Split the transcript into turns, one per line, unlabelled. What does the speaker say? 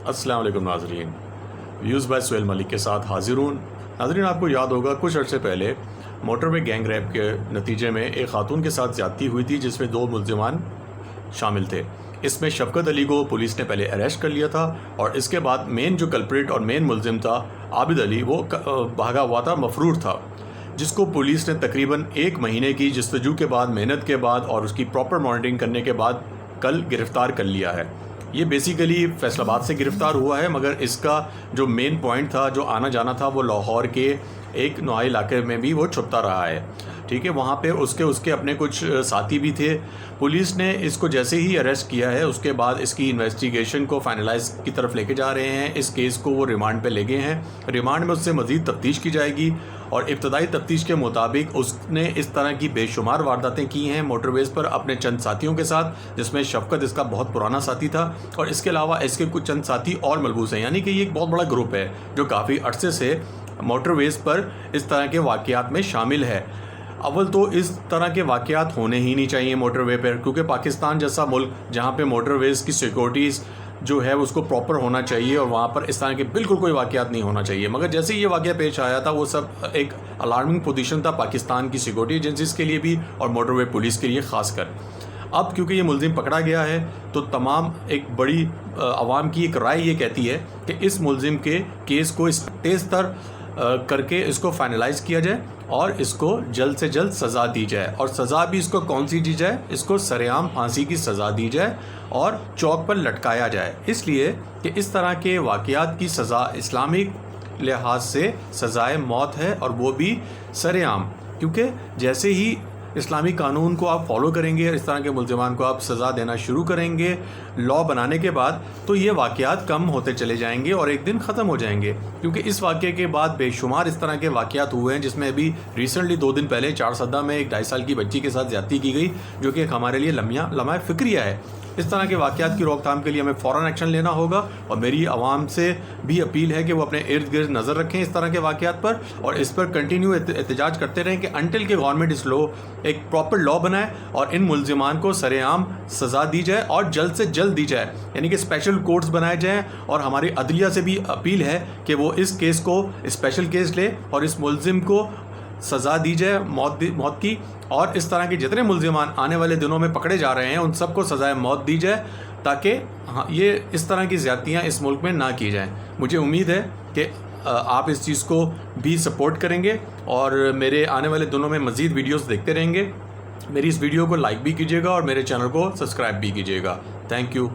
अस्सलाम वालेकुम नाज़रीन, व्यूज़ बाय सुहेल मलिक के साथ हाजिर हूँ। नाज़रीन, आपको याद होगा कुछ अर्से पहले मोटरवे गैंग रेप के नतीजे में एक खातून के साथ ज़्यादती हुई थी जिसमें 2 मुल्ज़िमान शामिल थे। इसमें शफ़क़त अली को पुलिस ने पहले अरेस्ट कर लिया था और इसके बाद मेन जो कल्प्रिट और मेन मुल्ज़िम था आबिद अली, वो भागा हुआ था, मफरूर था, जिसको पुलिस ने तकरीबन 1 महीने की जस्तजू के बाद, मेहनत के बाद और उसकी प्रॉपर मॉनिटरिंग करने के बाद कल गिरफ़्तार कर लिया है। ये बेसिकली फैसलाबाद से गिरफ़्तार हुआ है, मगर इसका जो मेन पॉइंट था, जो आना जाना था, वो लाहौर के एक नोआई इलाके में भी वो छुपता रहा है। ठीक है, वहाँ पे उसके अपने कुछ साथी भी थे। पुलिस ने इसको जैसे ही अरेस्ट किया है उसके बाद इसकी इन्वेस्टिगेशन को फाइनलाइज की तरफ लेके जा रहे हैं। इस केस को वो रिमांड पे ले गए हैं। रिमांड में उससे मज़ीद तफ्तीश की जाएगी और इब्तदाई तफ्तीश के मुताबिक उसने इस तरह की बेशुमार वारदातें की हैं मोटरवेज़ पर अपने चंद साथियों के साथ, जिसमें शफ़क़त इसका बहुत पुराना साथी था और इसके अलावा इसके कुछ चंद साथी और मलबूस हैं। यानी कि ये एक बहुत बड़ा ग्रुप है जो काफ़ी अरसे से मोटरवेज़ पर इस तरह के वाक़यात में शामिल है। अव्वल तो इस तरह के वाक़यात होने ही नहीं चाहिए मोटरवे पर, क्योंकि पाकिस्तान जैसा मुल्क जहाँ पे मोटरवेज़ की सिक्योरिटीज़ जो है उसको प्रॉपर होना चाहिए और वहाँ पर इस तरह के बिल्कुल कोई वाक़यात नहीं होना चाहिए। मगर जैसे ये वाक़या पेश आया था वो सब एक अलार्मिंग पोजीशन था पाकिस्तान की सिक्योरिटी एजेंसीज़ के लिए भी और मोटरवे पुलिस के लिए ख़ासकर। अब क्योंकि ये मुल्ज़िम पकड़ा गया है तो तमाम एक बड़ी आवाम की एक राय ये कहती है कि इस मुल्ज़िम के केस को इस तेज़ तर करके इसको फाइनलाइज़ किया जाए और इसको जल्द से जल्द सज़ा दी जाए। और सज़ा भी इसको कौन सी दी जाए? इसको सरेआम फांसी की सज़ा दी जाए और चौक पर लटकाया जाए, इसलिए कि इस तरह के वाक़यात की सज़ा इस्लामिक लिहाज से सज़ाए मौत है और वो भी सरेआम। क्योंकि जैसे ही इस्लामिक कानून को आप फॉलो करेंगे और इस तरह के मुल्ज़िमान को आप सज़ा देना शुरू करेंगे लॉ बनाने के बाद, तो ये वाक़यात कम होते चले जाएंगे और एक दिन ख़त्म हो जाएंगे। क्योंकि इस वाक़े के बाद बेशुमार इस तरह के वाक़यात हुए हैं, जिसमें अभी रिसेंटली 2 दिन पहले 4 सद्दा में एक 2.5 साल की बच्ची के साथ ज़्यादती की गई, जो कि एक हमारे लिए लम्हा फ़िक्रिया है। इस तरह के वाक़यात की रोकथाम के लिए हमें फ़ौरन एक्शन लेना होगा और मेरी आवाम से भी अपील है कि वो अपने इर्द गिर्द नज़र रखें इस तरह के वाक़यात पर और इस पर कंटिन्यू एहतजाज करते रहें कि अनटिल के गवर्नमेंट इस लॉ एक प्रॉपर लॉ बनाए और इन मुल्ज़िमान को सरेआम सज़ा दी जाए और जल्द से जल्द दी जाए। यानी कि स्पेशल कोर्ट्स बनाए जाएँ और हमारी अदलिया से भी अपील है कि वो इस केस को स्पेशल केस ले और इस मुल्ज़िम को सज़ा दी जाए मौत की, और इस तरह के जितने मुल्ज़िमान आने वाले दिनों में पकड़े जा रहे हैं उन सबको सज़ाए मौत दी जाए, ताकि ये इस तरह की ज़्यादतियाँ इस मुल्क में ना की जाएं। मुझे उम्मीद है कि आप इस चीज़ को भी सपोर्ट करेंगे और मेरे आने वाले दिनों में मज़ीद वीडियोस देखते रहेंगे। मेरी इस वीडियो को लाइक भी कीजिएगा और मेरे चैनल को सब्सक्राइब भी कीजिएगा। Thank you.